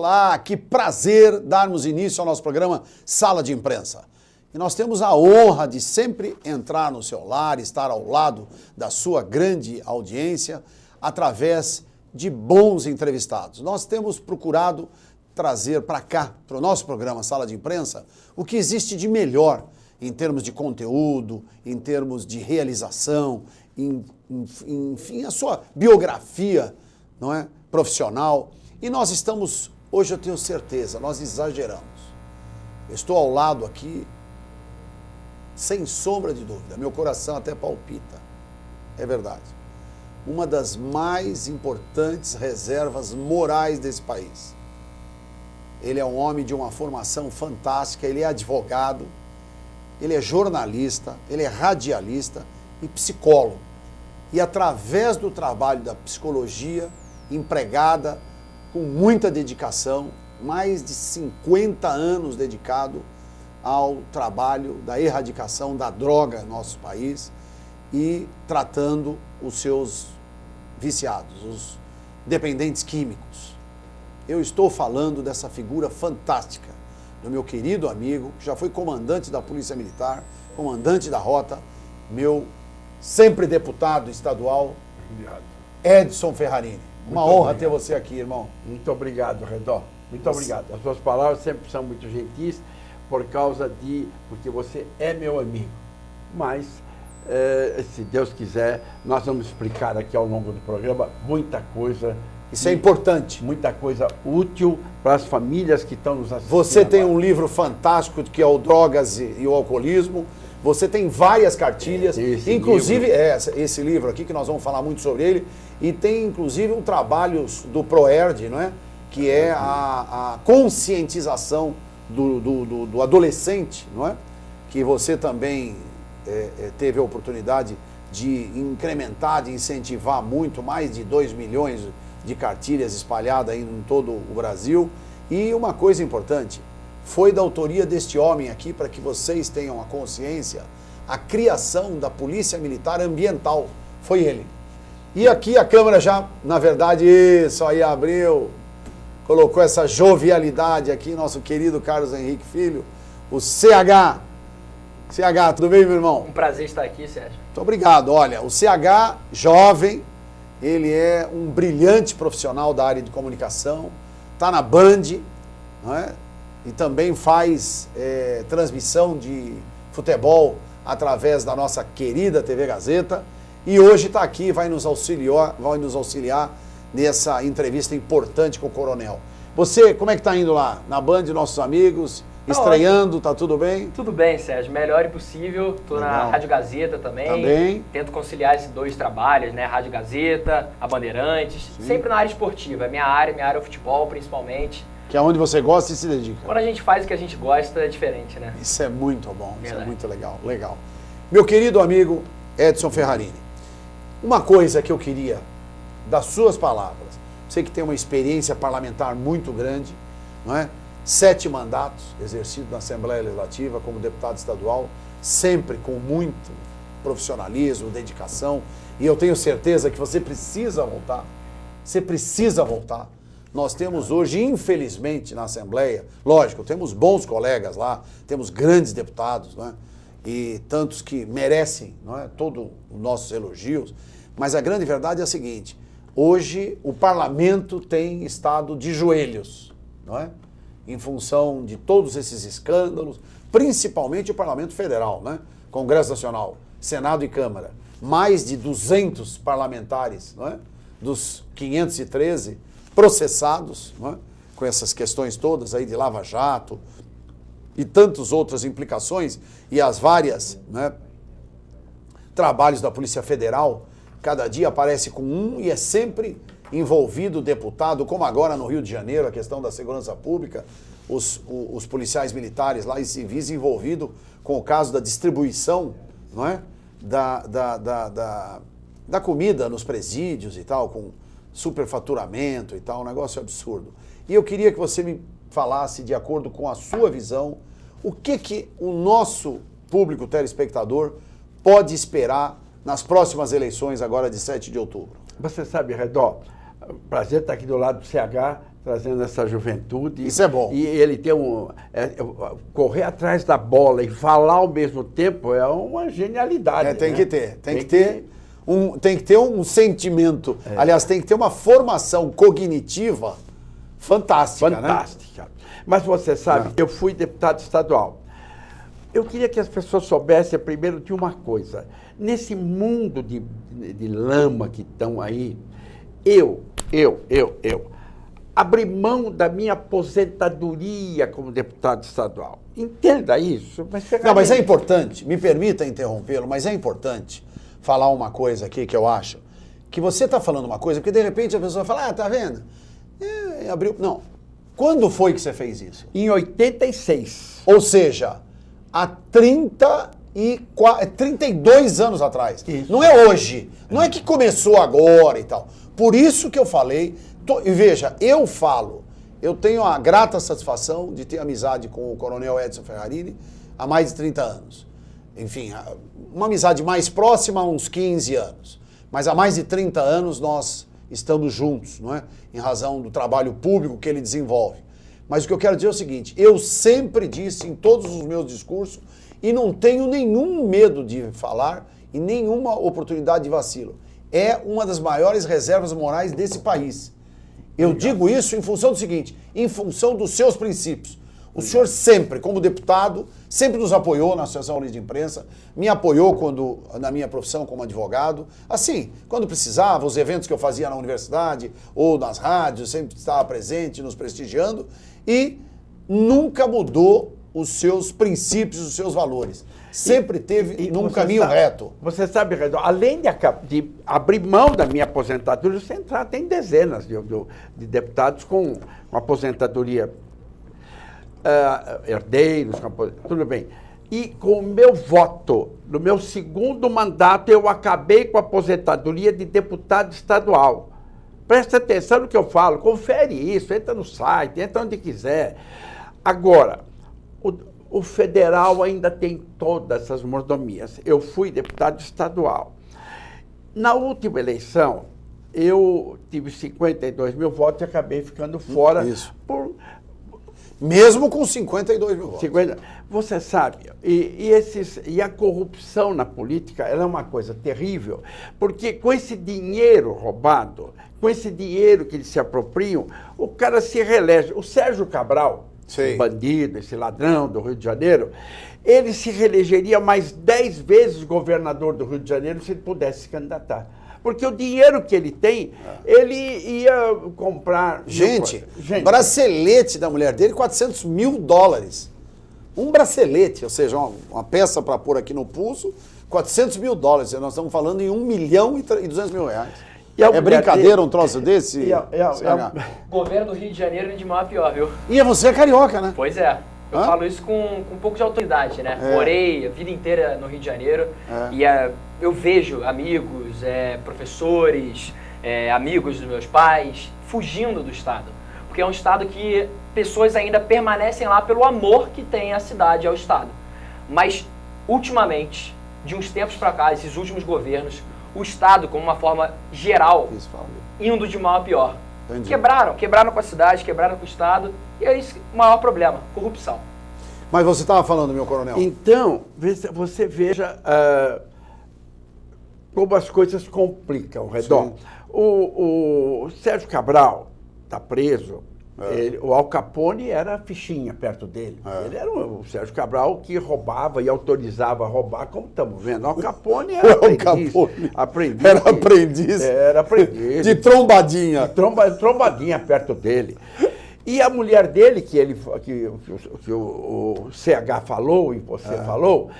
Olá, que prazer darmos início ao nosso programa Sala de Imprensa. E nós temos a honra de sempre entrar no seu lar, estar ao lado da sua grande audiência, através de bons entrevistados. Nós temos procurado trazer para cá, para o nosso programa Sala de Imprensa, o que existe de melhor em termos de conteúdo, em termos de realização, enfim, a sua biografia, não é, profissional. E nós estamos, hoje eu tenho certeza, nós exageramos. Eu estou ao lado aqui, sem sombra de dúvida, meu coração até palpita, é verdade. Uma das mais importantes reservas morais desse país. Ele é um homem de uma formação fantástica, ele é advogado, ele é jornalista, ele é radialista e psicólogo. E através do trabalho da psicologia, empregada com muita dedicação, mais de 50 anos dedicado ao trabalho da erradicação da droga no nosso país e tratando os seus viciados, os dependentes químicos. Eu estou falando dessa figura fantástica, do meu querido amigo, que já foi comandante da Polícia Militar, comandante da Rota, meu sempre deputado estadual, Edson Ferrarini. Uma honra ter você aqui, irmão. Muito obrigado, Redó. Muito obrigado. As suas palavras sempre são muito gentis porque você é meu amigo. Mas, se Deus quiser, nós vamos explicar aqui ao longo do programa muita coisa. Isso é importante. Muita coisa útil para as famílias que estão nos assistindo. Você tem um livro fantástico que é o Drogas e o Alcoolismo. Você tem várias cartilhas, inclusive esse livro aqui, que nós vamos falar muito sobre ele, e tem inclusive um trabalho do ProERD, não é? Que é a conscientização do adolescente, não é? Que você também teve a oportunidade de incrementar, de incentivar muito, mais de 2 milhões de cartilhas espalhadas aí em todo o Brasil. E uma coisa importante, foi da autoria deste homem aqui, para que vocês tenham a consciência, a criação da Polícia Militar Ambiental, foi ele. E aqui a Câmara já, na verdade, isso aí abriu, colocou essa jovialidade aqui, nosso querido Carlos Henrique Filho, o CH. CH, tudo bem, meu irmão? Um prazer estar aqui, Sérgio. Muito obrigado. Olha, o CH, jovem, ele é um brilhante profissional da área de comunicação, está na Band, não é? E também faz transmissão de futebol através da nossa querida TV Gazeta. E hoje está aqui, vai nos auxiliar nessa entrevista importante com o Coronel. Você, como é que está indo lá? Na Band, nossos amigos, estreando, ótimo. Tá tudo bem? Tudo bem, Sérgio. Melhor impossível. Estou na Rádio Gazeta também. Tento conciliar esses dois trabalhos, né? Rádio Gazeta, a Bandeirantes. Sim. Sempre na área esportiva. Minha área é o futebol, principalmente. Que é onde você gosta e se dedica. Quando a gente faz o que a gente gosta, é diferente, né? Isso é muito bom, isso é muito legal, legal. Meu querido amigo Edson Ferrarini, uma coisa que eu queria, das suas palavras, você que tem uma experiência parlamentar muito grande, não é? 7 mandatos exercidos na Assembleia Legislativa como deputado estadual, sempre com muito profissionalismo, dedicação, e eu tenho certeza que você precisa voltar, Nós temos hoje, infelizmente, na Assembleia, lógico, temos bons colegas lá, temos grandes deputados, não é? E tantos que merecem, não é, todos os nossos elogios, mas a grande verdade é a seguinte, hoje o parlamento tem estado de joelhos, não é? Em função de todos esses escândalos, principalmente o Parlamento Federal, né? Congresso Nacional, Senado e Câmara, mais de 200 parlamentares, não é? Dos 513 processados, não é? Com essas questões todas aí de Lava Jato e tantas outras implicações e as várias, né, trabalhos da Polícia Federal, cada dia aparece com um e é sempre envolvido o deputado, como agora no Rio de Janeiro, a questão da segurança pública, os policiais militares lá e civis envolvidos com o caso da distribuição, não é? Da comida nos presídios e tal, com superfaturamento e tal, um negócio absurdo. E eu queria que você me falasse, de acordo com a sua visão, o que o nosso público telespectador pode esperar nas próximas eleições agora de 7 de outubro. Você sabe, Redó, prazer estar aqui do lado do CH, trazendo essa juventude. Isso é bom. E ele tem correr atrás da bola e falar ao mesmo tempo é uma genialidade. Tem né? que ter. Tem que ter um sentimento. Aliás, tem que ter uma formação cognitiva fantástica. Fantástica. Né? Mas você sabe, eu fui deputado estadual. Eu queria que as pessoas soubessem primeiro de uma coisa. Nesse mundo de lama que estão aí, eu abri mão da minha aposentadoria como deputado estadual. Entenda isso. Mas é importante, me permita interrompê-lo, mas é importante falar uma coisa aqui que eu acho, que você está falando uma coisa, porque de repente a pessoa fala, tá vendo? Abriu. Não. Quando foi que você fez isso? Em 86. Ou seja, há 32 anos atrás. Isso. Não é hoje. Não é que começou agora e tal. Por isso que eu falei. E veja, eu tenho a grata satisfação de ter amizade com o coronel Edson Ferrarini há mais de 30 anos. Enfim, uma amizade mais próxima há uns 15 anos. Mas há mais de 30 anos nós estamos juntos, não é? Em razão do trabalho público que ele desenvolve. Mas o que eu quero dizer é o seguinte, eu sempre disse em todos os meus discursos, e não tenho nenhum medo de falar e nenhuma oportunidade de vacilo, é uma das maiores reservas morais desse país. Eu digo isso em função do seguinte, em função dos seus princípios. O senhor sempre, como deputado, sempre nos apoiou na Associação Paulista de Imprensa, me apoiou na minha profissão como advogado. Assim, quando precisava, os eventos que eu fazia na universidade ou nas rádios, sempre estava presente, nos prestigiando, e nunca mudou os seus princípios, os seus valores. Sempre teve num caminho reto. Você sabe, Redor, além de abrir mão da minha aposentadoria, o Central tem dezenas de deputados com aposentadoria, herdeiros, tudo bem. E com o meu voto, no meu segundo mandato, eu acabei com a aposentadoria de deputado estadual. Presta atenção no que eu falo, confere isso, entra no site, entra onde quiser. Agora, o federal ainda tem todas essas mordomias. Eu fui deputado estadual. Na última eleição, eu tive 52 mil votos e acabei ficando fora. Isso. Mesmo com 52 mil votos. Você sabe, e a corrupção na política, ela é uma coisa terrível, porque com esse dinheiro roubado, com esse dinheiro que eles se apropriam, o cara se reelege. O Sérgio Cabral, esse bandido, esse ladrão do Rio de Janeiro, ele se reelegeria mais 10 vezes governador do Rio de Janeiro se ele pudesse se candidatar. Porque o dinheiro que ele tem, ele ia comprar... Gente, bracelete da mulher dele, $400 mil. Um bracelete, ou seja, uma peça para pôr aqui no pulso, $400 mil. Nós estamos falando em R$1.200.000. É brincadeira um troço desse? O governo do Rio de Janeiro é de mal a pior, viu? E você é carioca, né? Pois é. Eu falo isso com um pouco de autoridade, né? Morei a vida inteira no Rio de Janeiro e eu vejo amigos, professores, amigos dos meus pais fugindo do estado. Porque é um estado que pessoas ainda permanecem lá pelo amor que tem a cidade ao estado. Mas, ultimamente, de uns tempos para cá, esses últimos governos, o estado, como uma forma geral, indo de mal a pior. Entendi. Quebraram com a cidade, quebraram com o estado, e é isso o maior problema, corrupção. Mas você estava falando, meu coronel. Então, você veja como as coisas complicam ao redor. O Sérgio Cabral está preso. O Al Capone era fichinha perto dele. Ele era o Sérgio Cabral que roubava e autorizava a roubar, como estamos vendo. O Al Capone era aprendiz. Era aprendiz. De trombadinha. Trombadinha perto dele. E a mulher dele, que o CH falou e você falou,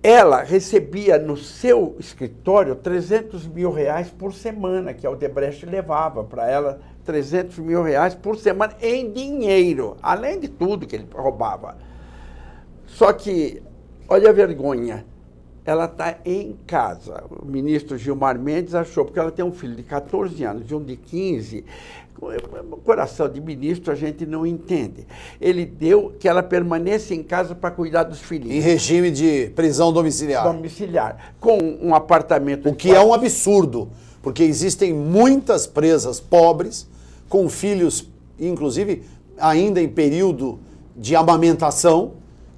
ela recebia no seu escritório R$300 mil por semana, que a Odebrecht levava para ela, R$300 mil por semana em dinheiro, além de tudo que ele roubava. Só que, olha a vergonha, ela está em casa. O ministro Gilmar Mendes achou, porque ela tem um filho de 14 anos e um de 15, o coração de ministro a gente não entende. Ele deu que ela permaneça em casa para cuidar dos filhinhos. Em regime de prisão domiciliar. Com um apartamento. O que é um absurdo, porque existem muitas presas pobres com filhos inclusive ainda em período de amamentação,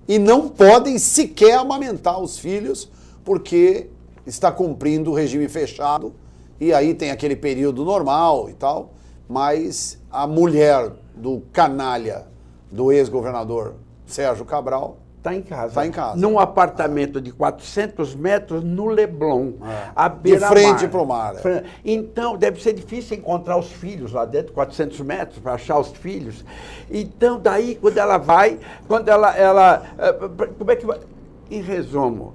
e não podem sequer amamentar os filhos, porque está cumprindo o regime fechado, e aí tem aquele período normal e tal, mas a mulher do canalha do ex-governador Sérgio Cabral está em casa. Está em casa. Num apartamento de 400 metros no Leblon, à de beira-mar. frente para o mar. Então, deve ser difícil encontrar os filhos lá dentro, 400 metros, para achar os filhos. Então, daí, quando ela vai, como é que vai? Em resumo,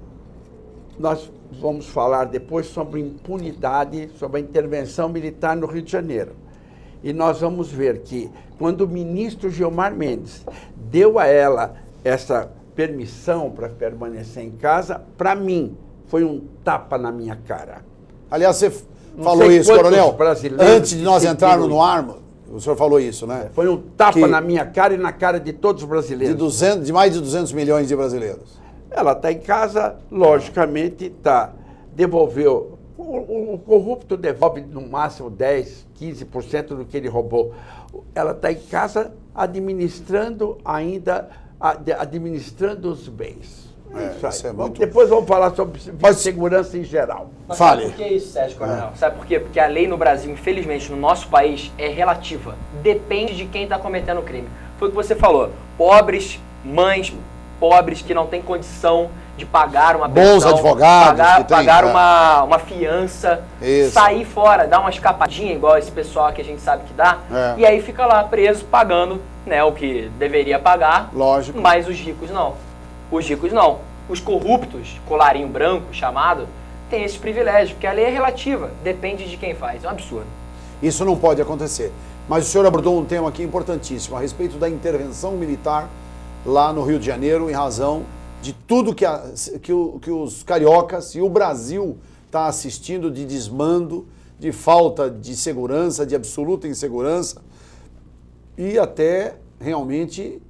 nós vamos falar depois sobre impunidade, sobre a intervenção militar no Rio de Janeiro. E nós vamos ver que, quando o ministro Gilmar Mendes deu a ela essa permissão para permanecer em casa, para mim, foi um tapa na minha cara. Aliás, você falou isso, coronel, antes de nós entrarmos no ar, o senhor falou isso, né? Foi um tapa na minha cara e na cara de todos os brasileiros. De mais de 200 milhões de brasileiros. Ela está em casa, logicamente, devolveu. O corrupto devolve no máximo 10, 15% do que ele roubou. Ela está em casa administrando os bens. Isso é muito... Depois vamos falar sobre segurança em geral. Mas fale. sabe por que isso, Sérgio Coronel? Sabe por quê? Porque a lei no Brasil, infelizmente, no nosso país, é relativa. Depende de quem está cometendo o crime. Foi o que você falou. Pobres, mães pobres que não têm condição de pagar uma pensão, bons advogados, pagar uma fiança, sair fora, dar uma escapadinha, igual esse pessoal que a gente sabe que dá, e aí fica lá preso pagando, né, o que deveria pagar. Lógico. Mas os ricos não. Os ricos não. Os corruptos, colarinho branco chamado, têm esse privilégio, porque a lei é relativa, depende de quem faz. É um absurdo. Isso não pode acontecer. Mas o senhor abordou um tema aqui importantíssimo, a respeito da intervenção militar lá no Rio de Janeiro, em razão de tudo que os cariocas e o Brasil está assistindo de desmando, de falta de segurança, de absoluta insegurança, e até realmente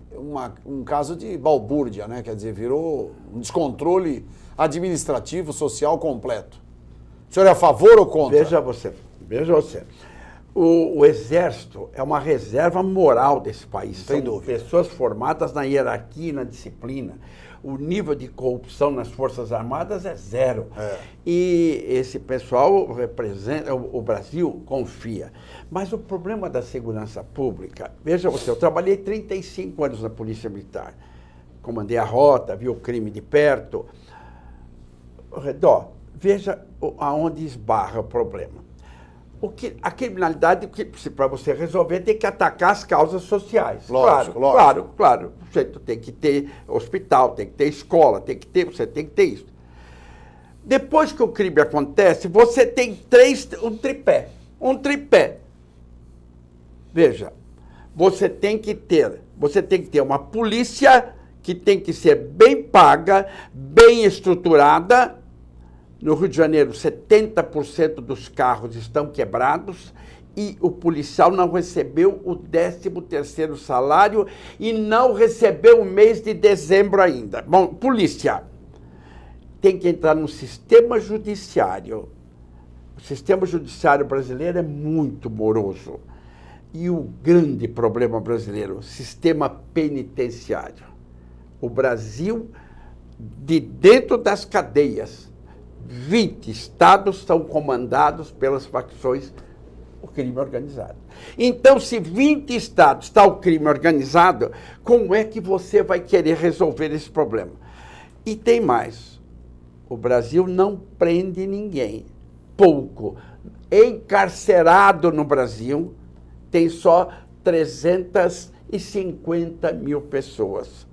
um caso de balbúrdia, né? Quer dizer, virou um descontrole administrativo, social completo. O senhor é a favor ou contra? Veja você. O Exército é uma reserva moral desse país. Sem dúvida. Pessoas formadas na hierarquia e na disciplina. O nível de corrupção nas Forças Armadas é zero. E esse pessoal representa, o Brasil confia. Mas o problema da segurança pública, veja você, eu trabalhei 35 anos na Polícia Militar. Comandei a rota, vi o crime de perto. Redó, veja aonde esbarra o problema. A criminalidade, para você resolver, tem que atacar as causas sociais. Lógico. Claro. O sujeito tem que ter hospital, tem que ter escola, você tem que ter isso. Depois que o crime acontece, você tem um tripé. Veja, você tem que ter uma polícia que tem que ser bem paga, bem estruturada. No Rio de Janeiro, 70% dos carros estão quebrados e o policial não recebeu o 13º salário e não recebeu o mês de dezembro ainda. Bom, polícia tem que entrar no sistema judiciário. O sistema judiciário brasileiro é muito moroso. E o grande problema brasileiro, o sistema penitenciário. O Brasil, de dentro das cadeias, 20 estados são comandados pelas facções do crime organizado. Então, se 20 estados está o crime organizado, como é que você vai querer resolver esse problema? E tem mais. O Brasil não prende ninguém. Pouco. Encarcerado no Brasil, tem só 350 mil pessoas,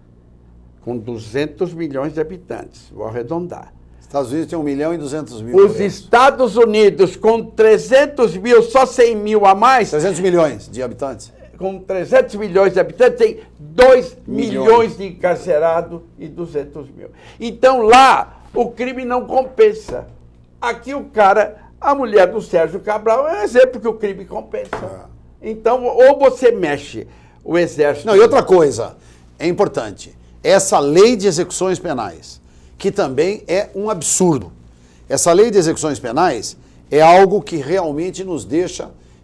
com 200 milhões de habitantes. Vou arredondar. Estados Unidos tem 1.200.000. Os Estados Unidos, com 300 mil, só 100 mil a mais... 300 milhões de habitantes. Com 300 milhões de habitantes, tem 2 milhões de encarcerados e 200 mil. Então, lá, o crime não compensa. Aqui, a mulher do Sérgio Cabral é um exemplo que o crime compensa. Então, ou você mexe o Exército... Não, e outra coisa, é importante, essa lei de execuções penais, que também é um absurdo. Essa lei de execuções penais é algo que realmente nos deixa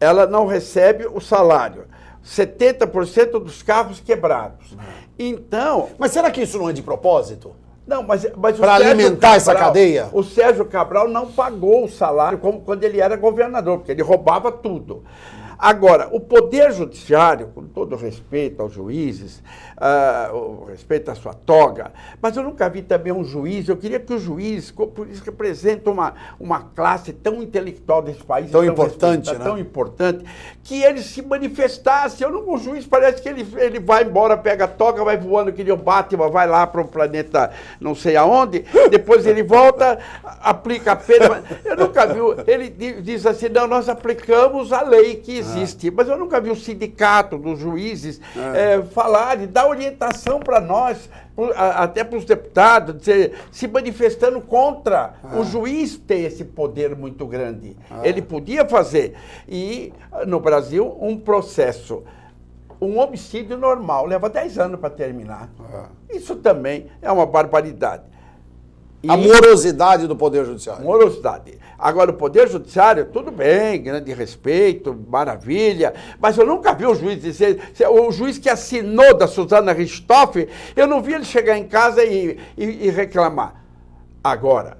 ela não recebe o salário. 70% dos carros quebrados. Então... Mas será que isso não é de propósito? Não, mas para alimentar essa cadeia? O Sérgio Cabral não pagou o salário como quando ele era governador, porque ele roubava tudo. Agora, o Poder Judiciário, com todo respeito aos juízes, o respeito à sua toga, mas eu nunca vi também um juiz, eu queria que o juiz, por isso representa uma classe tão intelectual desse país, tão importante, né? Tão importante, que ele se manifestasse. O juiz parece que ele vai embora, pega a toga, vai voando que nem o Batman, vai lá para o planeta não sei aonde, depois ele volta, aplica a pena. Eu nunca vi, ele diz assim, não, nós aplicamos a lei que existe, mas eu nunca vi o sindicato dos juízes falar, dar orientação para nós, até para os deputados, se manifestando contra o juiz ter esse poder muito grande. Ele podia fazer. E, no Brasil, um processo, um homicídio normal, leva 10 anos para terminar. Isso também é uma barbaridade. A morosidade do Poder Judiciário. Morosidade. Agora, o Poder Judiciário, tudo bem, grande respeito, maravilha, mas eu nunca vi o juiz dizer, o juiz que assinou da Suzana Richthofen, eu não vi ele chegar em casa e reclamar. Agora,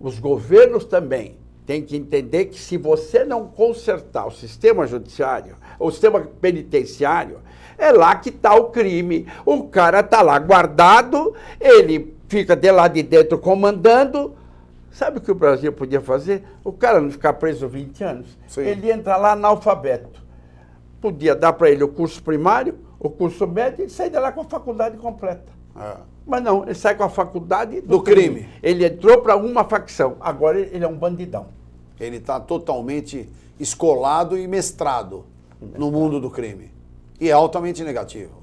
os governos também têm que entender que se você não consertar o sistema judiciário, o sistema penitenciário, é lá que está o crime. O cara está lá guardado, ele fica de lá de dentro comandando. Sabe o que o Brasil podia fazer? O cara não ficar preso 20 anos. Sim. Ele entra lá analfabeto. Podia dar para ele o curso primário, o curso médio e sair de lá com a faculdade completa. Mas não, ele sai com a faculdade do crime. Ele entrou para uma facção, agora ele é um bandidão. Ele está totalmente escolado e mestrado no mundo do crime. E é altamente negativo.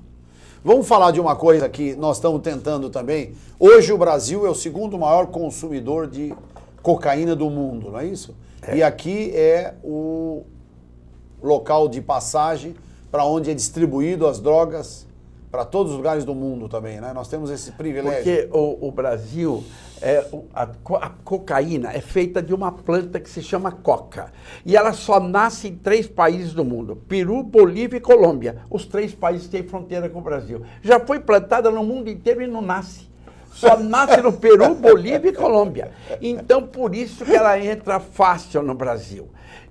Vamos falar de uma coisa que nós estamos tentando também. Hoje o Brasil é o segundo maior consumidor de cocaína do mundo, não é isso? E aqui é o local de passagem para onde é distribuído as drogas para todos os lugares do mundo também, né? Nós temos esse privilégio. Porque o Brasil, a cocaína é feita de uma planta que se chama coca. E ela só nasce em 3 países do mundo: Peru, Bolívia e Colômbia. Os 3 países têm fronteira com o Brasil. Já foi plantada no mundo inteiro e não nasce. Só nasce no Peru, Bolívia e Colômbia. Então, por isso que ela entra fácil no Brasil.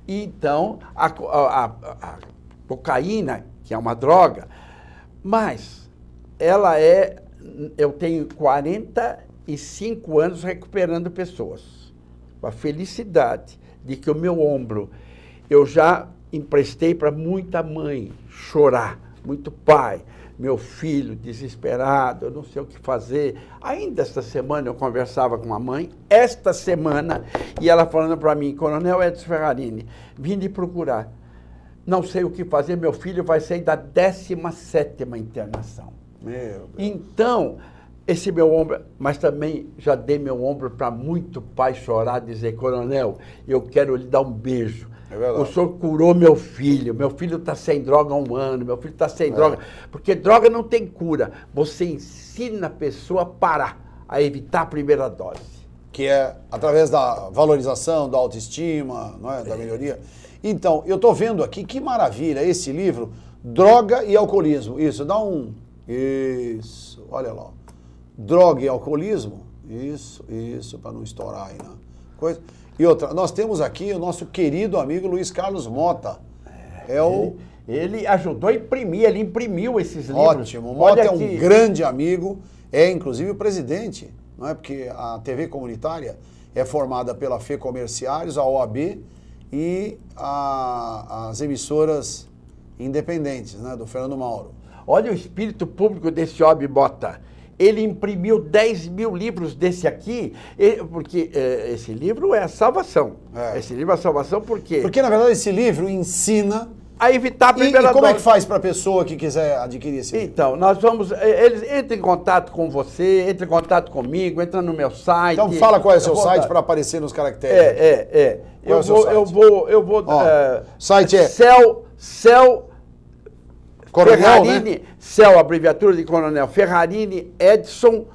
Então, a cocaína, que é uma droga, mas ela eu tenho 45 anos recuperando pessoas. Com a felicidade de que o meu ombro, eu já emprestei para muita mãe chorar, muito pai, meu filho desesperado, eu não sei o que fazer. Ainda esta semana eu conversava com a mãe, esta semana, e ela falando para mim, Coronel Edson Ferrarini, vim lhe procurar. Não sei o que fazer, meu filho vai sair da 17ª internação. Meu Deus. Então, esse meu ombro, mas também já dei meu ombro para muito pai chorar, dizer, Coronel, eu quero lhe dar um beijo. O senhor curou meu filho está sem droga há 1 ano, meu filho está sem droga, porque droga não tem cura. Você ensina a pessoa a parar, a evitar a primeira dose. Que é através da valorização, da autoestima, não é? Da melhoria. Então, eu estou vendo aqui, que maravilha, esse livro, Droga e Alcoolismo. Isso, dá um... Isso, olha lá. Droga e Alcoolismo. Isso, para não estourar aí, né? Coisa... E outra, nós temos aqui o nosso querido amigo Luiz Carlos Mota. Ele ajudou a imprimir, ele imprimiu esses livros. Ótimo, o Mota é um grande amigo, é inclusive o presidente, não é? Porque a TV comunitária é formada pela Fê Comerciários, a OAB e as emissoras independentes, né, do Fernando Mauro. Olha o espírito público desse homem, Mota. Ele imprimiu 10 mil livros desse aqui, porque esse livro é a salvação. Esse livro é a salvação por quê? Porque, na verdade, esse livro ensina a evitar a primeira dose. E como é que faz para a pessoa que quiser adquirir esse livro? Então, nós vamos... Eles entram em contato com você, entram em contato comigo, entra no meu site. Então fala qual é o seu site para aparecer nos caracteres. Qual é o seu site? Eu vou... Site é... Céu Coronel, Ferrarini, né? Céu, abreviatura de Coronel, Ferrarini Edson,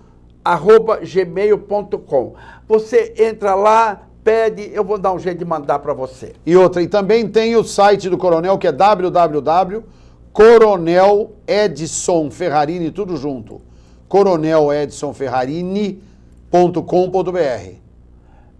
@gmail.com. Você entra lá, pede, eu vou dar um jeito de mandar para você. E outra, e também tem o site do Coronel, que é www.coroneledson.ferrarini, tudo junto, coroneledson.ferrarini.com.br.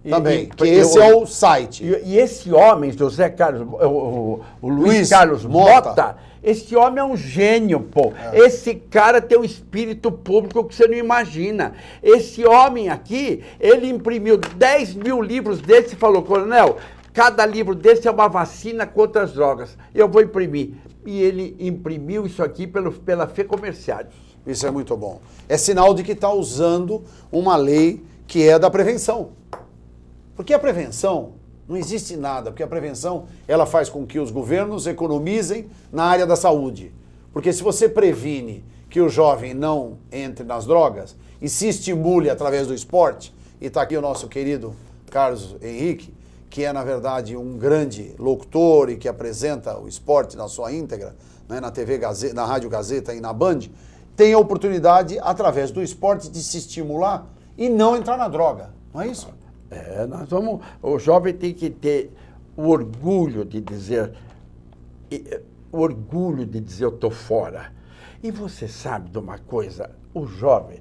Também, que esse é o site. E esse homem, José Carlos, o Luiz Carlos Mota, esse homem é um gênio, pô. Esse cara tem um espírito público que você não imagina. Esse homem aqui, ele imprimiu 10 mil livros desse e falou, Coronel, cada livro desse é uma vacina contra as drogas. Eu vou imprimir. E ele imprimiu isso aqui pela FEComérciários. Isso é muito bom. É sinal de que está usando uma lei que é da prevenção. Porque a prevenção, não existe nada, porque a prevenção, ela faz com que os governos economizem na área da saúde. Porque se você previne que o jovem não entre nas drogas e se estimule através do esporte, e está aqui o nosso querido Carlos Henrique, que é, na verdade, um grande locutor e que apresenta o esporte na sua íntegra, né, na TV Gazeta, na Rádio Gazeta e na Band, tem a oportunidade, através do esporte, de se estimular e não entrar na droga. Não é isso? O jovem tem que ter o orgulho de dizer, eu estou fora. E você sabe de uma coisa, o jovem,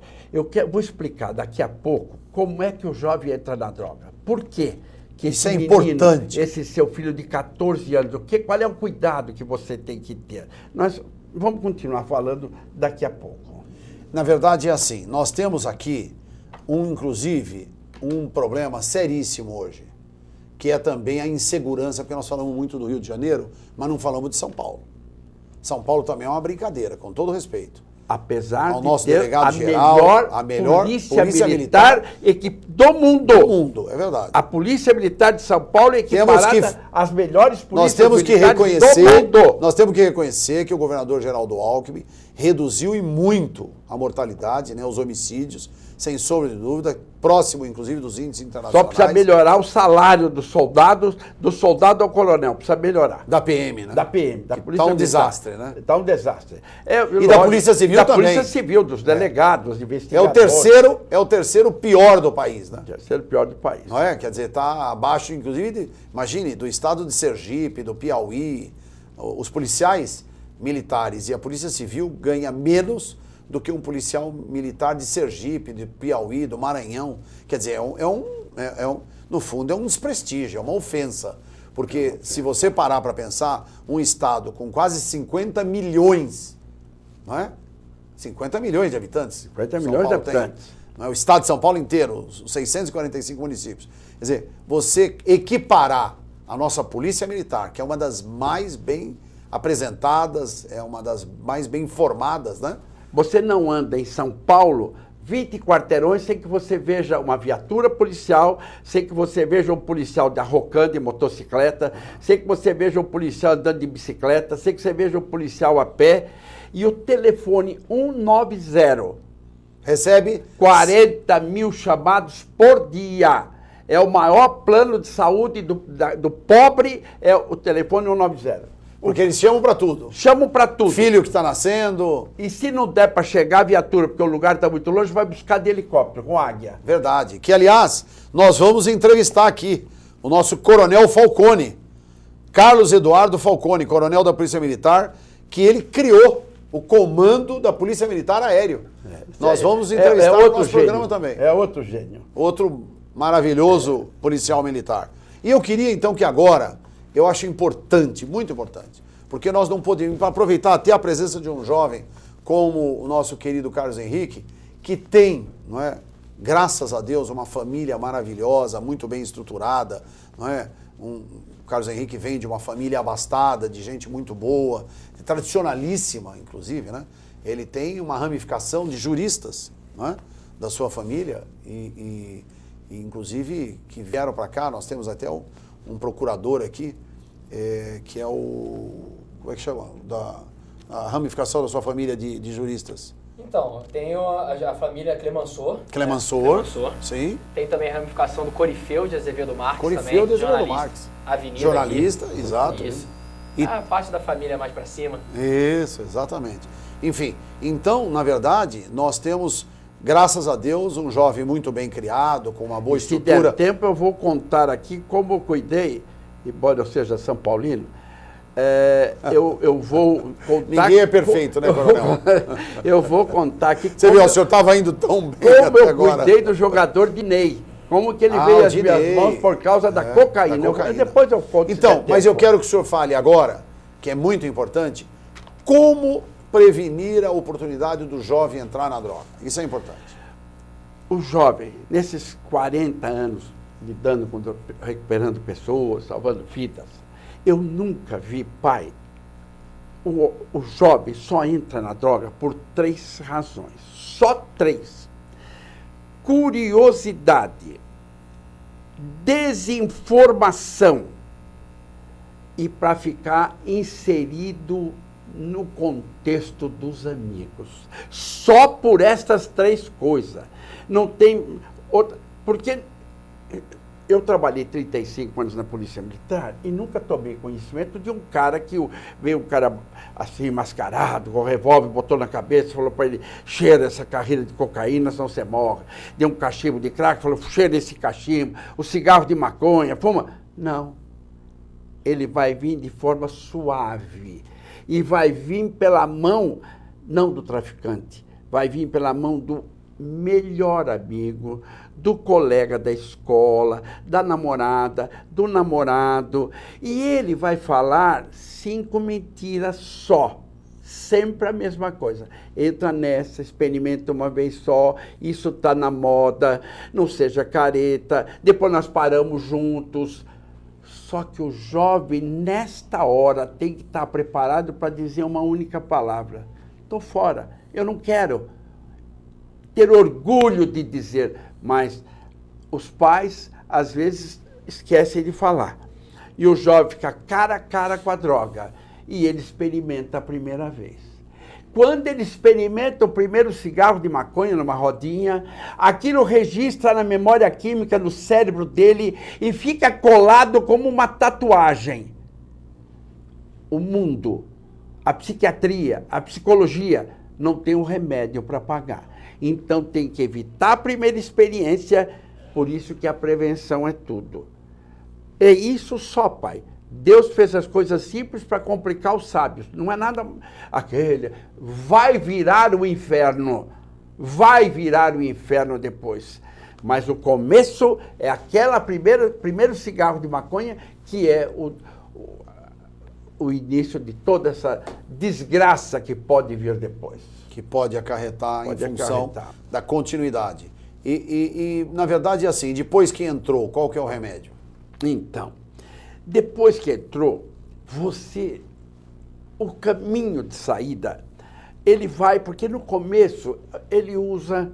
vou explicar daqui a pouco como é que o jovem entra na droga. Por quê? Que isso é importante. Esse seu filho de 14 anos, qual é o cuidado que você tem que ter? Nós vamos continuar falando daqui a pouco. Na verdade é assim, nós temos aqui, inclusive, um problema seríssimo hoje, que é também a insegurança, porque nós falamos muito do Rio de Janeiro, mas não falamos de São Paulo. São Paulo também é uma brincadeira, com todo respeito. Apesar ao nosso de ter delegado geral, a melhor polícia militar do mundo. Do mundo, é verdade. A Polícia Militar de São Paulo é equiparada às melhores polícias militares do mundo. Nós temos que reconhecer que o governador Geraldo Alckmin reduziu e muito a mortalidade, né, os homicídios, sem sombra de dúvida, próximo, inclusive, dos índices internacionais. Só precisa melhorar o salário dos soldados, do soldado ao coronel, precisa melhorar. Da PM, né? Da PM, da Polícia Militar. Está um desastre, né? Está um desastre. E da Polícia Civil também. Da Polícia Civil, dos delegados, dos investigadores. É o terceiro pior do país, né? Terceiro pior do país. Não é? Quer dizer, está abaixo, inclusive, imagine, do estado de Sergipe, do Piauí. Os policiais militares e a Polícia Civil ganham menos do que um policial militar de Sergipe, de Piauí, do Maranhão. Quer dizer, no fundo é um desprestígio, é uma ofensa. Porque se você parar para pensar, um estado com quase 50 milhões, não é? 50 milhões de habitantes. 50 milhões de habitantes. Não é? O estado de São Paulo inteiro, os 645 municípios. Quer dizer, você equiparar a nossa polícia militar, que é uma das mais bem apresentadas, é uma das mais bem informadas, né? Você não anda em São Paulo 20 quarteirões sem que você veja uma viatura policial, sem que você veja um policial arrocando de motocicleta, sem que você veja um policial andando de bicicleta, sem que você veja um policial a pé. E o telefone 190 recebe 40 mil chamados por dia. É o maior plano de saúde do pobre, é o telefone 190. Porque eles chamam para tudo. Chamam para tudo. Filho que está nascendo. E se não der para chegar a viatura, porque o lugar está muito longe, vai buscar de helicóptero, com águia. Verdade. Que, aliás, nós vamos entrevistar aqui o nosso Coronel Falcone, Carlos Eduardo Falcone, coronel da Polícia Militar, que ele criou o comando da Polícia Militar Aéreo. Nós vamos entrevistar no nosso programa também. É outro gênio. Outro maravilhoso policial militar. E eu queria, então, que agora... Eu acho importante, muito importante, porque nós não podemos aproveitar até a presença de um jovem como o nosso querido Carlos Henrique, que tem, não é, graças a Deus, uma família maravilhosa, muito bem estruturada, não é? O Carlos Henrique vem de uma família abastada, de gente muito boa, tradicionalíssima, inclusive, né? Ele tem uma ramificação de juristas, não é, da sua família e inclusive que vieram para cá. Nós temos até um procurador aqui, que é como é que chama? A ramificação da sua família de juristas. Então, tenho a família Clemenceau. Clemenceau, sim. Tem também a ramificação do Corifeu de Azevedo Marques. Corifeu de Azevedo Marques. Avenida jornalista, aqui. Exato. Isso. E a parte da família mais para cima. Isso, exatamente. Enfim, então, na verdade, nós temos graças a Deus, um jovem muito bem criado, com uma boa estrutura. Se der tempo, eu vou contar aqui como eu cuidei, embora eu seja São Paulino, eu vou contar... Ninguém é perfeito, né, coronel? Eu vou contar aqui... Você viu, o senhor estava indo tão bem como até agora. Eu cuidei do jogador Dinei. Como que ele veio às minhas mãos por causa da cocaína. Depois eu conto. Então, mas eu quero que o senhor fale agora, que é muito importante, como prevenir a oportunidade do jovem entrar na droga. Isso é importante. O jovem, nesses 40 anos, lidando com, recuperando pessoas, salvando vidas, eu nunca vi, pai, o jovem só entra na droga por 3 razões. Só 3. Curiosidade, desinformação e para ficar inserido no contexto dos amigos. Só por estas 3 coisas. Não tem outra. Porque eu trabalhei 35 anos na Polícia Militar e nunca tomei conhecimento de um cara que veio um cara assim, mascarado, com revólver, botou na cabeça, falou para ele, cheira essa carreira de cocaína, senão você morre. Deu um cachimbo de crack, falou, cheira esse cachimbo, o cigarro de maconha, fuma. Não. Ele vai vir de forma suave. E vai vir pela mão, não do traficante, vai vir pela mão do melhor amigo, do colega da escola, da namorada, do namorado. E ele vai falar 5 mentiras só. Sempre a mesma coisa. Entra nessa, experimenta uma vez só, isso está na moda, não seja careta, depois nós paramos juntos. Só que o jovem, nesta hora, tem que estar preparado para dizer uma única palavra. Estou fora, eu não quero ter orgulho de dizer, mas os pais, às vezes, esquecem de falar. E o jovem fica cara a cara com a droga. E ele experimenta a primeira vez. Quando ele experimenta o primeiro cigarro de maconha numa rodinha, aquilo registra na memória química no cérebro dele e fica colado como uma tatuagem. O mundo, a psiquiatria, a psicologia não tem um remédio para pagar. Então tem que evitar a primeira experiência, por isso que a prevenção é tudo. É isso só, pai. Deus fez as coisas simples para complicar os sábios. Não é nada aquele. Vai virar o inferno. Vai virar o inferno depois. Mas o começo é aquela primeiro cigarro de maconha que é o início de toda essa desgraça que pode vir depois. Que pode acarretar em função da continuidade. E, na verdade, é assim, depois que entrou, qual que é o remédio? Então, depois que entrou, o caminho de saída, ele vai, porque no começo ele usa,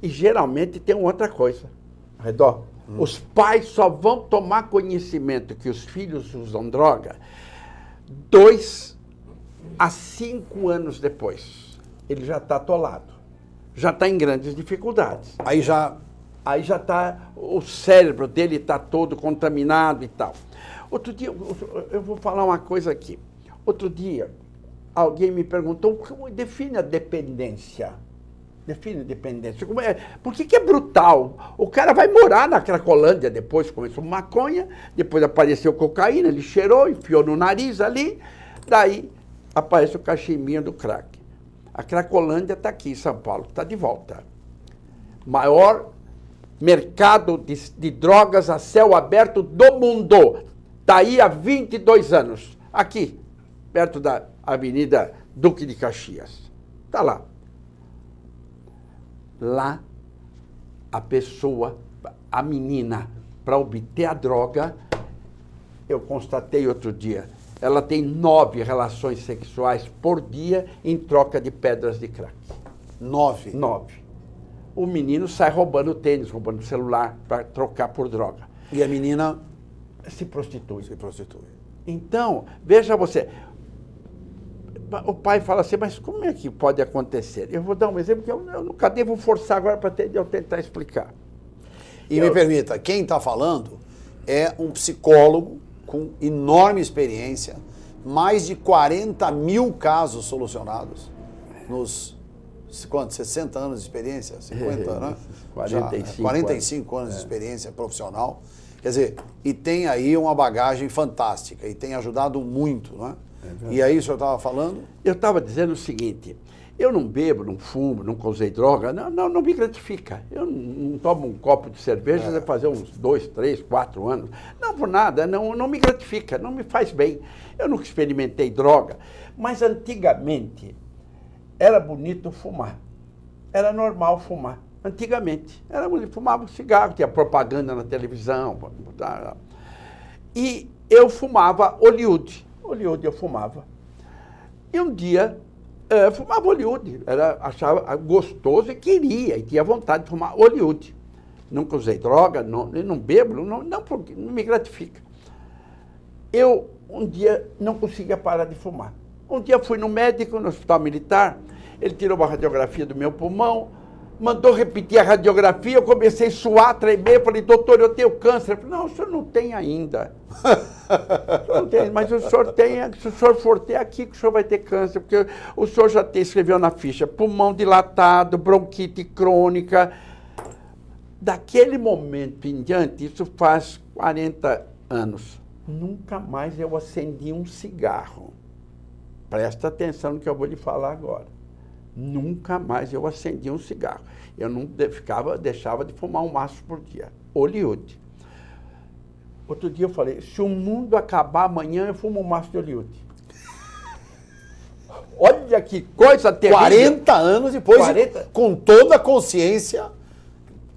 e geralmente tem outra coisa, Redó. Os pais só vão tomar conhecimento que os filhos usam droga 2 a 5 anos depois. Ele já está atolado, já está em grandes dificuldades. Aí já está, o cérebro dele está todo contaminado e tal. Outro dia, eu vou falar uma coisa aqui. Outro dia, alguém me perguntou, como define a dependência? Define a dependência. Por que é brutal? O cara vai morar na Cracolândia depois, começou maconha, depois apareceu cocaína, ele cheirou, enfiou no nariz ali, daí aparece o cachimbinho do crack. A Cracolândia está aqui em São Paulo, está de volta. Maior mercado de drogas a céu aberto do mundo. Está aí há 22 anos. Aqui, perto da Avenida Duque de Caxias. Está lá. Lá, a pessoa, a menina, para obter a droga, eu constatei outro dia, ela tem 9 relações sexuais por dia em troca de pedras de crack. 9? 9. O menino sai roubando tênis, roubando celular para trocar por droga. E a menina se prostitui. Se prostitui. Então, veja você, o pai fala assim, mas como é que pode acontecer? Eu vou dar um exemplo que eu nunca devo forçar agora para eu tentar explicar. E me permita, quem está falando é um psicólogo com enorme experiência, mais de 40 mil casos solucionados nos quanto? 60 anos de experiência? 50, né? 45. 45 anos de experiência profissional. Quer dizer, e tem aí uma bagagem fantástica e tem ajudado muito, né? E aí o senhor estava falando? Eu estava dizendo o seguinte, eu não bebo, não fumo, nunca usei droga, não me gratifica. Eu não tomo um copo de cerveja vai fazer uns 2, 3, 4 anos. Não por nada, não me gratifica, não me faz bem. Eu nunca experimentei droga, mas antigamente era bonito fumar. Era normal fumar. Antigamente. Era bonito, fumava um cigarro, tinha propaganda na televisão. E eu fumava Hollywood. Hollywood eu fumava. E um dia, fumava Hollywood. Achava gostoso e queria, e tinha vontade de fumar Hollywood. Nunca usei droga, não bebo, porque não me gratifica. Eu, um dia, não conseguia parar de fumar. Um dia fui no médico, no hospital militar, ele tirou uma radiografia do meu pulmão, mandou repetir a radiografia, eu comecei a suar, tremer, falei, doutor, eu tenho câncer. Ele falou, não, o senhor não tem ainda. O senhor não tem, mas o senhor tem, se o senhor for ter aqui, que o senhor vai ter câncer, porque o senhor já escreveu na ficha, pulmão dilatado, bronquite crônica. Daquele momento em diante, isso faz 40 anos, nunca mais eu acendi um cigarro. Presta atenção no que eu vou lhe falar agora. Nunca mais eu acendi um cigarro. Eu não deixava de fumar um maço por dia. Hollywood. Outro dia eu falei, se o mundo acabar amanhã, eu fumo um maço de Hollywood. Olha que coisa terrível. 40 anos depois, 40... com toda a consciência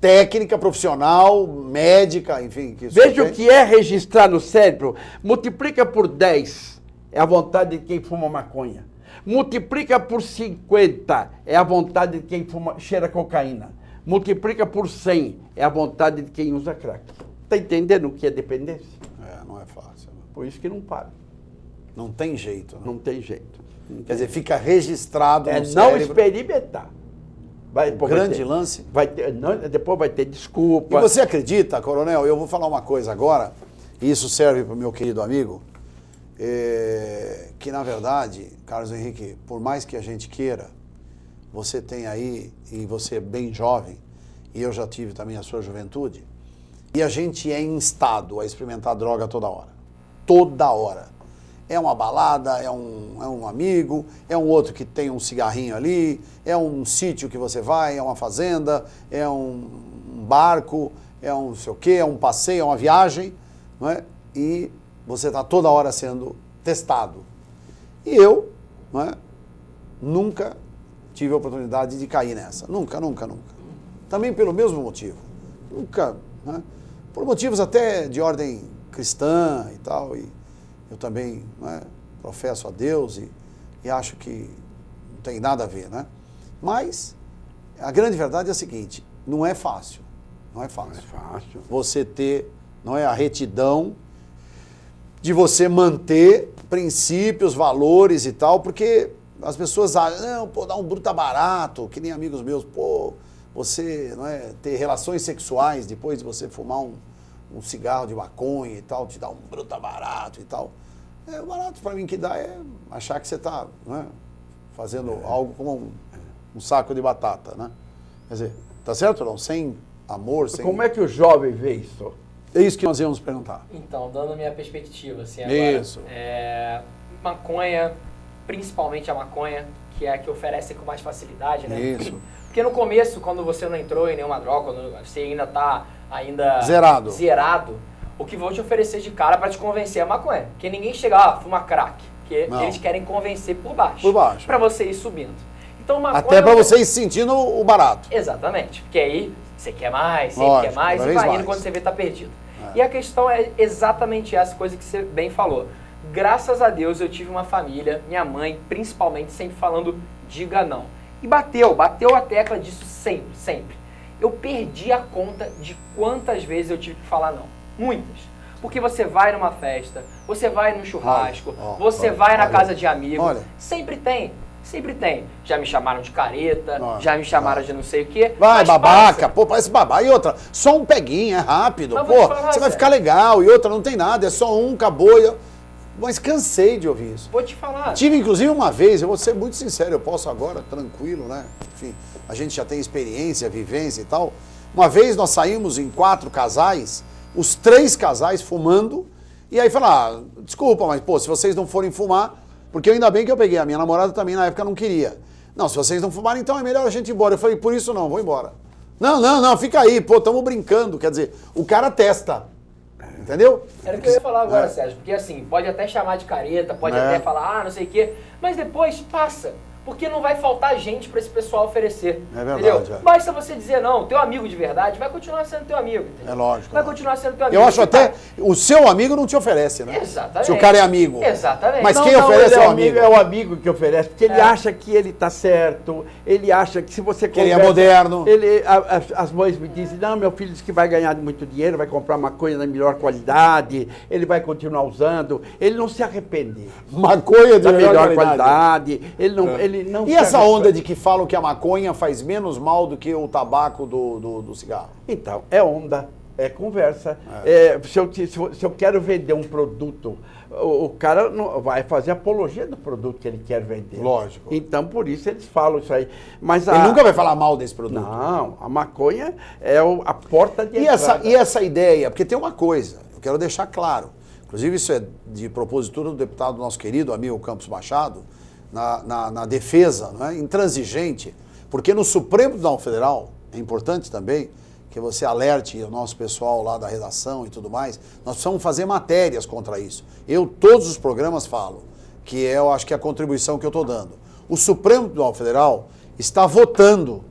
técnica, profissional, médica, enfim. Veja o que é registrar no cérebro. Multiplica por 10, é a vontade de quem fuma maconha. Multiplica por 50, é a vontade de quem cheira cocaína. Multiplica por 100, é a vontade de quem usa crack. Está entendendo o que é dependência? Não é fácil. Por isso que não para. Não tem jeito. Né? Não tem jeito. Quer dizer, fica registrado no não cérebro. Experimentar. Grande lance. Depois vai ter desculpa. E você acredita, coronel, eu vou falar uma coisa agora, e isso serve para o meu querido amigo, que na verdade, Carlos Henrique, por mais que a gente queira, você tem aí, e você é bem jovem, e eu já tive também a sua juventude, e a gente é instado a experimentar droga toda hora. Toda hora. É uma balada, é um amigo, é um outro que tem um cigarrinho ali, é um sítio que você vai, é uma fazenda, é um barco, é um não sei o quê, é um passeio, é uma viagem, não é? E você está toda hora sendo testado. E eu, não é? Nunca tive a oportunidade de cair nessa. Nunca. Também pelo mesmo motivo. Nunca, né? Por motivos até de ordem cristã e tal, e eu também, né, professo a Deus e acho que não tem nada a ver, né? Mas a grande verdade é a seguinte, não é fácil. Não é fácil. Não é fácil. Você ter, não é, a retidão de você manter princípios, valores e tal, porque as pessoas acham, não, pô, dar um bruto barato, que nem amigos meus, pô, você, não é, ter relações sexuais depois de você fumar um cigarro de maconha e tal, te dá um bruta barato e tal. O barato para mim que dá é achar que você está, né, fazendo algo como um saco de batata, né? Quer dizer, tá certo ou não? Sem amor, sem... Como é que o jovem vê isso? É isso que nós íamos perguntar. Então, dando a minha perspectiva, assim, agora... Isso. Maconha, principalmente a maconha, que é a que oferece com mais facilidade, né? Isso. Porque no começo, quando você não entrou em nenhuma droga, quando você ainda está zerado, o que vão te oferecer de cara para te convencer é a maconha. Porque ninguém chega lá, fuma crack. Porque não. Eles querem convencer por baixo. Por baixo. Para você ir subindo. Então, maconha... Até para você ir sentindo o barato. Exatamente. Porque aí você quer mais, Lógico, quer mais, e vai indo quando você vê tá perdido. E a questão é exatamente essa coisa que você bem falou. Graças a Deus eu tive uma família, minha mãe principalmente, sempre falando, diga não. E bateu a tecla disso sempre. Eu perdi a conta de quantas vezes eu tive que falar não. Muitas. Porque você vai numa festa, você vai num churrasco, você vai na casa de amigos, sempre tem. Já me chamaram de careta, já me chamaram de não sei o quê. Vai, babaca, pô, parece babaca. E outra, só um peguinho, é rápido, pô, você vai ficar legal. E outra, não tem nada, é só um, acabou. Mas cansei de ouvir isso. Vou te falar. Tive, inclusive, uma vez, eu vou ser muito sincero, eu posso agora, tranquilo, né? Enfim, a gente já tem experiência, vivência e tal. Uma vez nós saímos em 4 casais, os 3 casais fumando, e aí falaram, desculpa, mas pô, se vocês não forem fumar, porque ainda bem que eu peguei, a minha namorada também na época não queria. Não, se vocês não fumarem, então é melhor a gente ir embora. Eu falei, por isso não, vou embora. Não, fica aí, pô, estamos brincando. Quer dizer, o cara testa. Entendeu? Era o que eu ia falar agora, Sérgio, porque assim, pode até chamar de careta, pode até falar, não sei o quê, mas depois passa. Porque não vai faltar gente para esse pessoal oferecer. É verdade. Entendeu? Basta você dizer, não, teu amigo de verdade vai continuar sendo teu amigo. Entendeu? É lógico. Vai continuar sendo teu amigo. Eu acho até, o seu amigo não te oferece, né? Exatamente. Se o cara é amigo. Exatamente. Mas quem oferece é o amigo. É o amigo que oferece, porque ele acha que ele está certo, ele acha que se você conversa... Ele é moderno. As mães me dizem, não, meu filho diz que vai ganhar muito dinheiro, vai comprar maconha da melhor qualidade, ele vai continuar usando, ele não se arrepende. Maconha da melhor qualidade. Ele não E essa onda de que falam que a maconha faz menos mal do que o tabaco do cigarro? Então, é onda, é conversa. Se eu quero vender um produto, o cara não vai fazer apologia do produto que ele quer vender. Lógico. Então, por isso eles falam isso aí. Mas ele nunca vai falar mal desse produto. Não, a maconha é a porta de entrada. E essa ideia, porque tem uma coisa, eu quero deixar claro, inclusive isso é de propositura do deputado nosso querido amigo Campos Machado, na defesa, não é? Intransigente, porque no Supremo Tribunal Federal, é importante também que você alerte o nosso pessoal lá da redação e tudo mais, nós precisamos fazer matérias contra isso. Todos os programas falo, que eu acho que é a contribuição que eu estou dando. O Supremo Tribunal Federal está votando,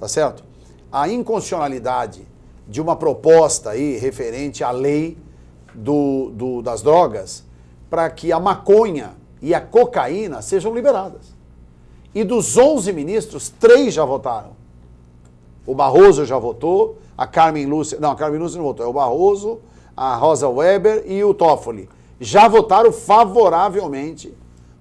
tá certo? A inconstitucionalidade de uma proposta aí referente à lei das drogas para que a maconha e a cocaína sejam liberadas. E dos 11 ministros, 3 já votaram. O Barroso já votou, a Carmen Lúcia não votou, é o Barroso, a Rosa Weber e o Toffoli. Já votaram favoravelmente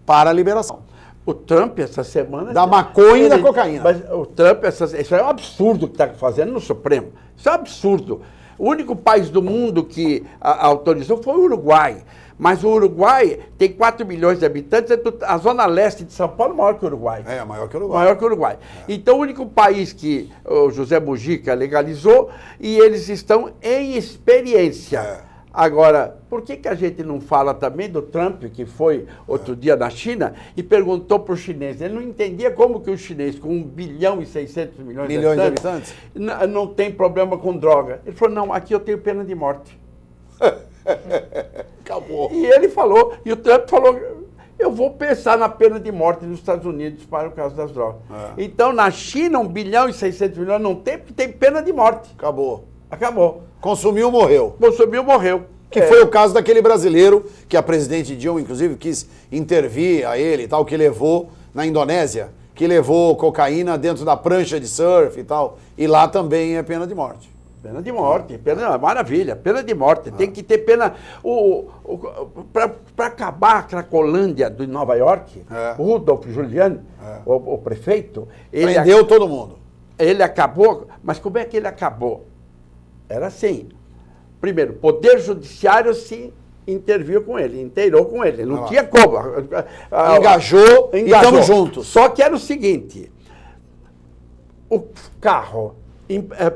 para a liberação. O Trump, essa semana... Da maconha e da cocaína. Mas o Trump, isso é um absurdo que está fazendo no Supremo. Isso é um absurdo. O único país do mundo que autorizou foi o Uruguai. Mas o Uruguai tem 4 milhões de habitantes, a zona leste de São Paulo é maior que o Uruguai. É, maior que o Uruguai. Maior que o Uruguai. Então, o único país que o José Mujica legalizou e eles estão em experiência. Agora, por que a gente não fala também do Trump, que foi outro dia na China, e perguntou para o chinês, ele não entendia como que o chinês, com 1 bilhão e 600 milhões de habitantes, não tem problema com droga. Ele falou, não, aqui eu tenho pena de morte. Acabou. E ele falou, e o Trump falou, eu vou pensar na pena de morte nos Estados Unidos para o caso das drogas. Então, na China, 1 bilhão e 600 milhões não tem, porque tem pena de morte. Acabou. Consumiu, morreu. Que foi o caso daquele brasileiro que a presidente Dilma, inclusive, quis intervir a ele e tal, que levou na Indonésia, que levou cocaína dentro da prancha de surf e tal. E lá também é pena de morte. Pena de morte, maravilha, pena de morte. Tem que ter pena. Para acabar a Cracolândia de Nova York, o Rudolph Giuliani, o prefeito... Prendeu todo mundo. Ele acabou, mas como é que ele acabou? Era assim. Primeiro, o Poder Judiciário se interviu com ele, inteirou com ele. Não tinha como. Engajou e estamos juntos. Só que era o seguinte, o carro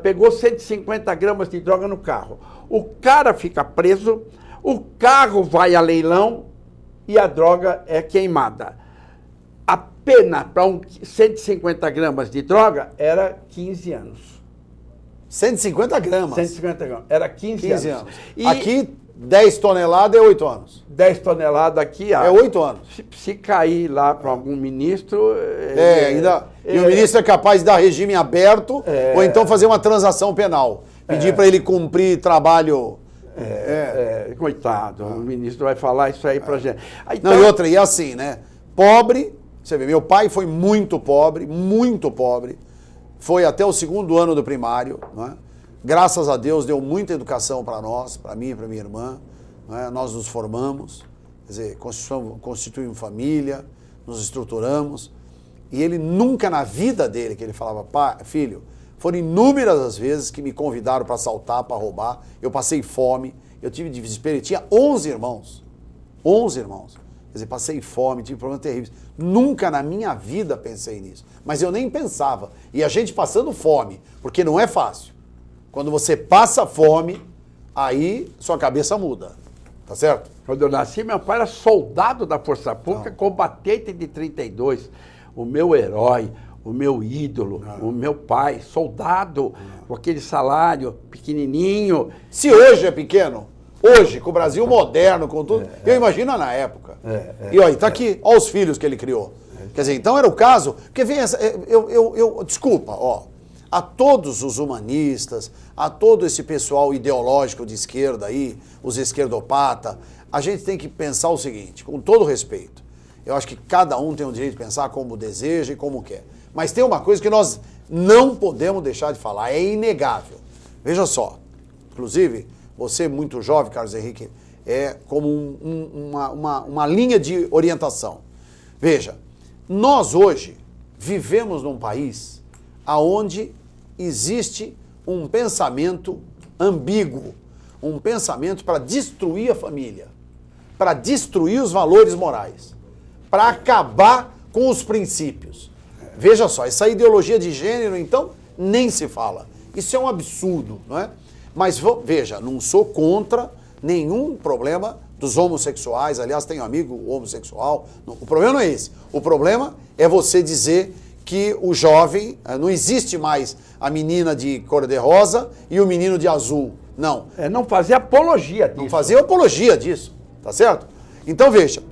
pegou 150 gramas de droga no carro. O cara fica preso, o carro vai a leilão e a droga é queimada. A pena para 150 gramas de droga era 15 anos. 150 gramas? 150 gramas. Era 15 anos. E aqui, 10 toneladas é 8 anos. 10 toneladas aqui... É 8 anos. Se cair lá para algum ministro... E o ministro é capaz de dar regime aberto ou então fazer uma transação penal. Pedir para ele cumprir trabalho... Coitado, o ministro vai falar isso aí pra gente. Então, não, e outra, e assim, né? Pobre, você vê, meu pai foi muito pobre, foi até o 2º ano do primário, não é? Graças a Deus deu muita educação para nós, para mim e para minha irmã, não é? Nós nos formamos, quer dizer, constituímos família, nos estruturamos, e ele nunca na vida dele, que ele falava, filho, foram inúmeras as vezes que me convidaram para assaltar, para roubar, eu passei fome, eu tive desespero, e tinha 11 irmãos. 11 irmãos. Quer dizer, passei fome, tive problemas terríveis. Nunca na minha vida pensei nisso. Mas eu nem pensava. E a gente passando fome, porque não é fácil. Quando você passa fome, aí sua cabeça muda. Tá certo? Quando eu nasci, meu pai era soldado da Força Pública, combatente de 32. O meu herói, o meu ídolo, o meu pai, soldado, com aquele salário pequenininho. Se hoje é pequeno, hoje, com o Brasil moderno, com tudo, eu imagino na época. E olha, tá aqui, olha os filhos que ele criou. Quer dizer, então era o caso, porque vem essa, desculpa, ó, a todos os humanistas, a todo esse pessoal ideológico de esquerda aí, os esquerdopatas, a gente tem que pensar o seguinte, com todo respeito, eu acho que cada um tem o direito de pensar como deseja e como quer. Mas tem uma coisa que nós não podemos deixar de falar, é inegável. Veja só, inclusive, você muito jovem, Carlos Henrique, é como uma linha de orientação. Veja, nós hoje vivemos num país onde existe um pensamento ambíguo, um pensamento para destruir a família, para destruir os valores morais, para acabar com os princípios. Veja só, essa ideologia de gênero, então, nem se fala. Isso é um absurdo, não é? Mas veja, não sou contra nenhum problema dos homossexuais. Aliás, tenho amigo homossexual. O problema não é esse. O problema é você dizer que o jovem, não existe mais a menina de cor-de-rosa e o menino de azul. Não. É não fazer apologia disso. Não fazer apologia disso, tá certo? Então veja,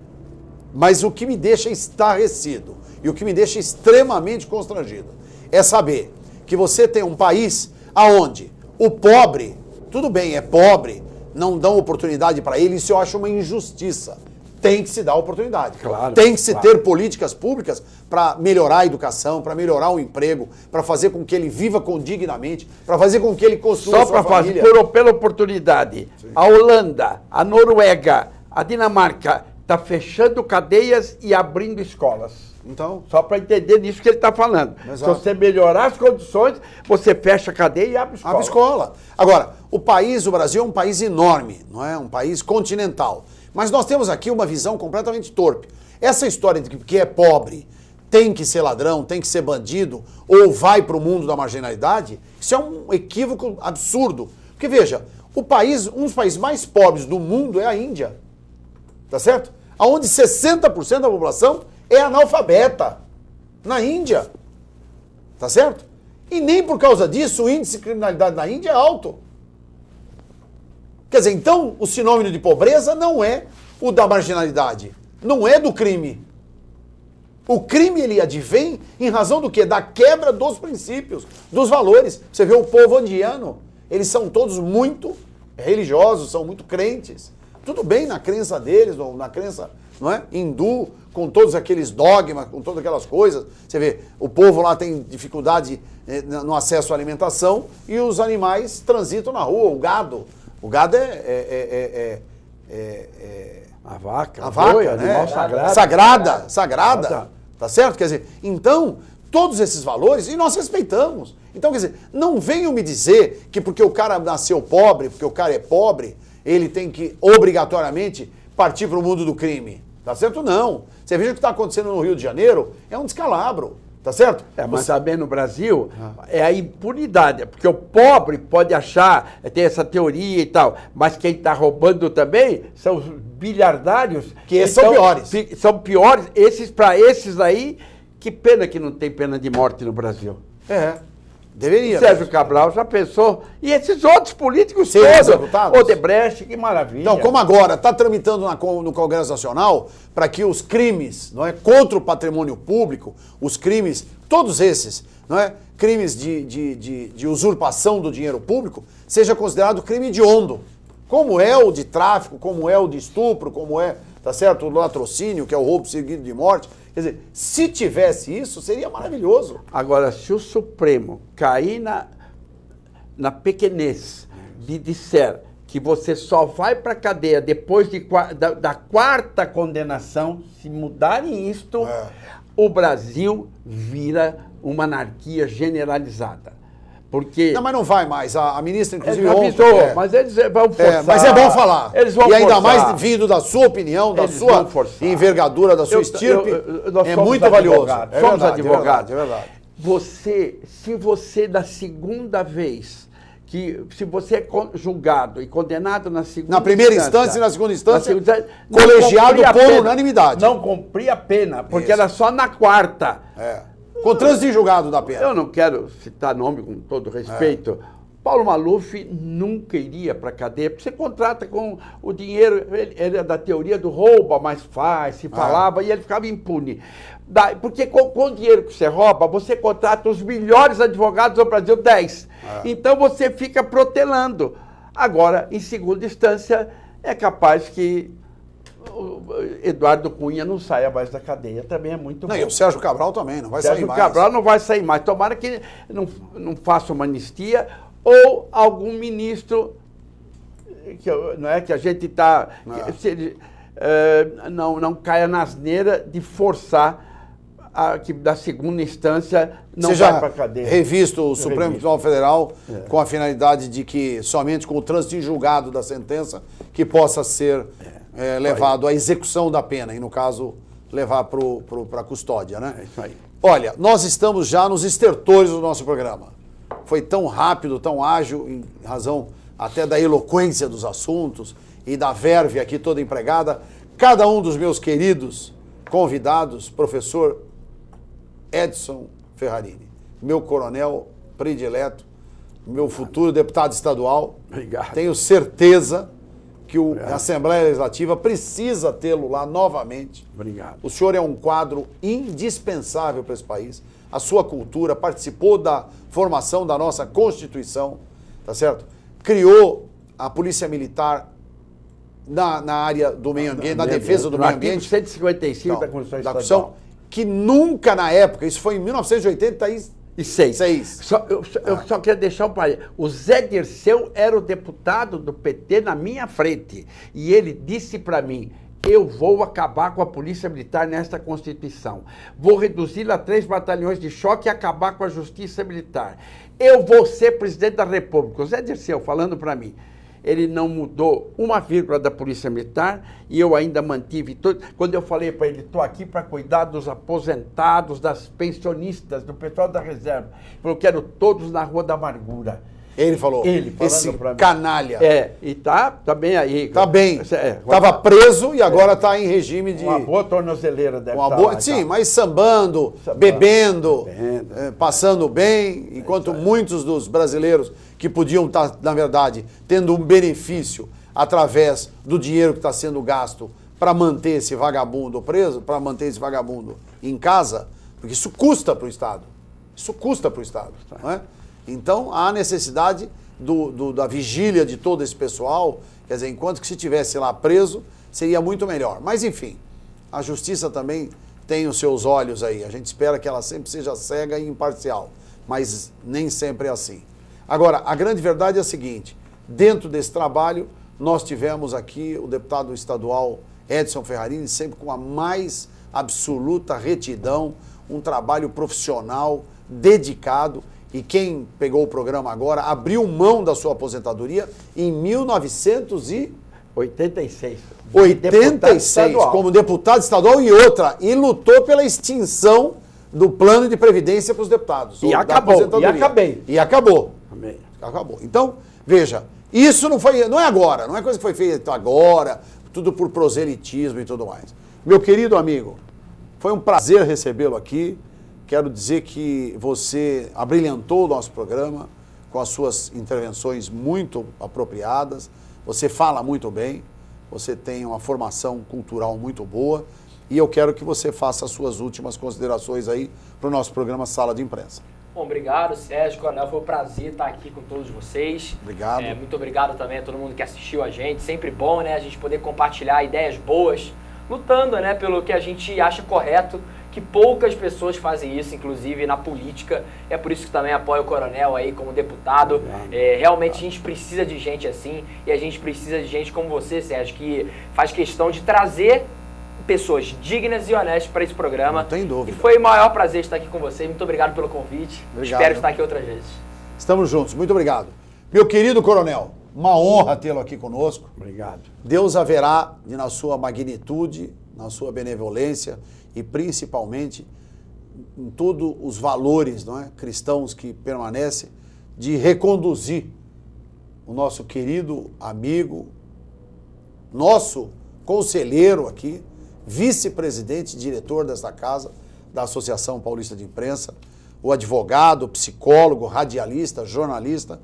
mas o que me deixa estarrecido e o que me deixa extremamente constrangido é saber que você tem um país aonde o pobre, tudo bem, é pobre, não dão oportunidade para ele, isso eu acho uma injustiça. Tem que se dar oportunidade. Claro, tem que se ter políticas públicas para melhorar a educação, para melhorar o emprego, para fazer com que ele viva dignamente, para fazer com que ele construa só a sua família. Só para fazer, pela oportunidade, sim. A Holanda, a Noruega, a Dinamarca está fechando cadeias e abrindo escolas. Então, só para entender nisso que ele está falando. Exato. Se você melhorar as condições, você fecha a cadeia e abre escola. Abre escola. Agora, o Brasil é um país enorme, não é? Um país continental. Mas nós temos aqui uma visão completamente torpe. Essa história de que é pobre, tem que ser ladrão, tem que ser bandido, ou vai para o mundo da marginalidade, isso é um equívoco absurdo. Porque veja, um dos países mais pobres do mundo é a Índia. Tá certo? Onde 60% da população é analfabeta. Na Índia. Tá certo? E nem por causa disso o índice de criminalidade na Índia é alto. Quer dizer, então o sinônimo de pobreza não é o da marginalidade. Não é do crime. O crime ele advém em razão do quê? Da quebra dos princípios, dos valores. Você vê o povo indiano, eles são todos muito religiosos, são muito crentes. Tudo bem na crença deles, na crença, não é? Hindu, com todos aqueles dogmas, com todas aquelas coisas. Você vê, o povo lá tem dificuldade no acesso à alimentação e os animais transitam na rua, o gado. O gado a vaca, né? Animal sagrada. Tá certo? Quer dizer, então, todos esses valores, e nós respeitamos. Então, quer dizer, não venham me dizer que porque o cara nasceu pobre, porque o cara é pobre, ele tem que, obrigatoriamente, partir para o mundo do crime. Tá certo? Não. Você veja o que está acontecendo no Rio de Janeiro, é um descalabro. Tá certo? Mas também no Brasil é a impunidade, porque o pobre pode achar, tem essa teoria e tal, mas quem está roubando também são os bilhardários. Que esses são piores. São piores. Para esses aí, que pena que não tem pena de morte no Brasil. Deveria. O Sérgio Cabral já pensou. E esses outros políticos todos. Odebrecht, que maravilha. Então, como agora está tramitando no Congresso Nacional para que os crimes, não é, contra o patrimônio público, os crimes, todos esses, não é, crimes de usurpação do dinheiro público, seja considerado crime hediondo. Como é o de tráfico, como é o de estupro, como é, tá certo, o latrocínio, que é o roubo seguido de morte. Quer dizer, se tivesse isso, seria maravilhoso. Agora, se o Supremo cair na pequenez de disser que você só vai para a cadeia depois da quarta condenação, se mudarem isto, o Brasil vira uma anarquia generalizada. Porque... Não, mas não vai mais. A ministra, inclusive, avisou, mas eles vão forçar. Mas é bom falar. Eles vão e ainda forçar. Mais vindo da sua opinião, da Eles sua envergadura, da sua estirpe, nós é somos muito valioso. Somos advogados. É verdade. Se você, da segunda vez, se você é julgado e condenado na segunda Na primeira instância e na segunda instância, colegiado por unanimidade. Não cumpria a pena, porque era só na quarta. Com trânsito em julgado da pena. Eu não quero citar nome com todo respeito. Paulo Maluf nunca iria para a cadeia, porque você contrata com o dinheiro, ele é da teoria do rouba, mas faz, se falava, e ele ficava impune. Porque com o dinheiro que você rouba, você contrata os melhores advogados do Brasil, 10. Então você fica protelando. Agora, em segunda instância, é capaz que o Eduardo Cunha não saia mais da cadeia, também é muito bom. E o Sérgio Cabral também, não vai sair mais. Sérgio Cabral não vai sair mais. Tomara que não faça uma anistia ou algum ministro, não é que a gente está... Não caia na asneira de forçar que da segunda instância não vai para a cadeia. Revisto o Supremo Tribunal Federal com a finalidade de que somente com o trânsito em julgado da sentença que possa ser levado à execução da pena e, no caso, levar para a custódia, né? É isso aí. Olha, nós estamos já nos estertores do nosso programa. Foi tão rápido, tão ágil, em razão até da eloquência dos assuntos e da verve aqui toda empregada. Cada um dos meus queridos convidados, professor Edson Ferrarini, meu coronel predileto, meu futuro deputado estadual. Obrigado. Tenho certeza que a Assembleia Legislativa precisa tê-lo lá novamente. Obrigado. O senhor é um quadro indispensável para esse país. A sua cultura, participou da formação da nossa Constituição, tá certo? Criou a Polícia Militar na área do meio ambiente, na defesa do meio ambiente. 155 da Constituição da Estadual. Que nunca na época, isso foi em 1986. Eu só quero deixar um parênteses. O Zé Dirceu era o deputado do PT na minha frente. E ele disse para mim: eu vou acabar com a Polícia Militar nesta Constituição. Vou reduzi-la a 3 batalhões de choque e acabar com a Justiça Militar. Eu vou ser presidente da República. O Zé Dirceu falando para mim. Ele não mudou uma vírgula da Polícia Militar e eu ainda mantive tudo. Quando eu falei para ele, estou aqui para cuidar dos aposentados, das pensionistas, do pessoal da reserva. Ele falou, quero todos na Rua da Amargura. Ele falou, esse canalha. E tá bem aí. Tá bem. Estava preso e agora está em regime de... Uma boa tornozeleira deve estar lá, sim, mas sambando, bebendo, passando bem, enquanto muitos dos brasileiros que podiam estar, na verdade, tendo um benefício através do dinheiro que está sendo gasto para manter esse vagabundo preso, para manter esse vagabundo em casa, porque isso custa para o Estado. Isso custa para o Estado, não é? Então, há necessidade da vigília de todo esse pessoal, quer dizer, enquanto que se tivesse lá preso, seria muito melhor. Mas, enfim, a justiça também tem os seus olhos aí. A gente espera que ela sempre seja cega e imparcial, mas nem sempre é assim. Agora, a grande verdade é a seguinte, dentro desse trabalho, nós tivemos aqui o deputado estadual Edson Ferrarini, sempre com a mais absoluta retidão, um trabalho profissional, dedicado. E quem pegou o programa agora abriu mão da sua aposentadoria em 1986. 86, como deputado estadual e lutou pela extinção do plano de previdência para os deputados. E acabou. Acabou. Então, veja, isso não é agora, não é coisa que foi feita agora, tudo por proselitismo e tudo mais. Meu querido amigo, foi um prazer recebê-lo aqui. Quero dizer que você abrilhantou o nosso programa com as suas intervenções muito apropriadas, você fala muito bem, você tem uma formação cultural muito boa e eu quero que você faça as suas últimas considerações aí para o nosso programa Sala de Imprensa. Bom, obrigado, Sérgio, Coronel, foi um prazer estar aqui com todos vocês. Obrigado. Muito obrigado também a todo mundo que assistiu a gente, sempre bom, né, a gente poder compartilhar ideias boas, lutando, né, pelo que a gente acha correto, que poucas pessoas fazem isso, inclusive na política. É por isso que também apoio o Coronel aí como deputado. Realmente a gente precisa de gente assim e a gente precisa de gente como você, Sérgio, que faz questão de trazer pessoas dignas e honestas para esse programa. Não tem dúvida. E foi o maior prazer estar aqui com você. Muito obrigado pelo convite. Obrigado. Espero estar aqui outras vezes. Estamos juntos. Muito obrigado. Meu querido coronel, uma honra tê-lo aqui conosco. Obrigado. Deus haverá de, na sua magnitude, na sua benevolência e principalmente em todos os valores, não é, cristãos que permanecem, de reconduzir o nosso querido amigo, nosso conselheiro aqui, vice-presidente e diretor desta casa, da Associação Paulista de Imprensa, o advogado, psicólogo, radialista, jornalista,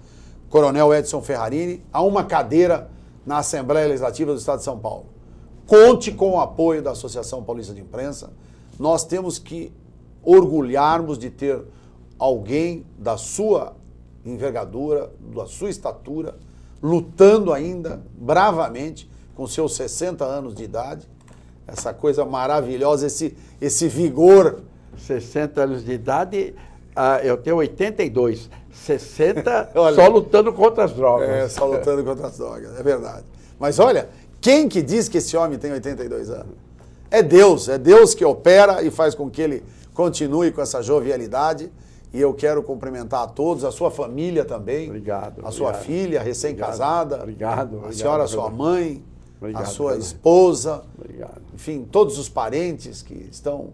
Coronel Edson Ferrarini, a uma cadeira na Assembleia Legislativa do Estado de São Paulo. Conte com o apoio da Associação Paulista de Imprensa. Nós temos que orgulharmos de ter alguém da sua envergadura, da sua estatura, lutando ainda bravamente com seus 60 anos de idade. Essa coisa maravilhosa, esse vigor. 60 anos de idade, eu tenho 82. 60 olha, só lutando contra as drogas. É, só lutando contra as drogas, é verdade. Mas olha, quem que diz que esse homem tem 82 anos? É Deus que opera e faz com que ele continue com essa jovialidade. E eu quero cumprimentar a todos, a sua família também. Obrigado. A sua filha recém-casada. Obrigado. A senhora, a sua mãe. Obrigado, a sua esposa. Obrigado. Enfim, todos os parentes que estão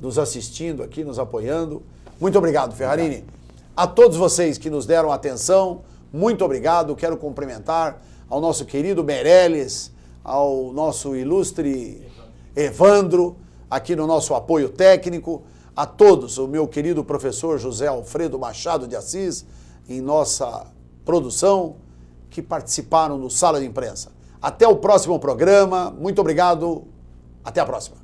nos assistindo aqui, nos apoiando. Muito obrigado, Ferrarini. Obrigado. A todos vocês que nos deram atenção, muito obrigado. Quero cumprimentar ao nosso querido Meirelles, ao nosso ilustre Evandro, aqui no nosso apoio técnico, a todos, o meu querido professor José Alfredo Machado de Assis, em nossa produção, que participaram do Sala de Imprensa. Até o próximo programa, muito obrigado, até a próxima.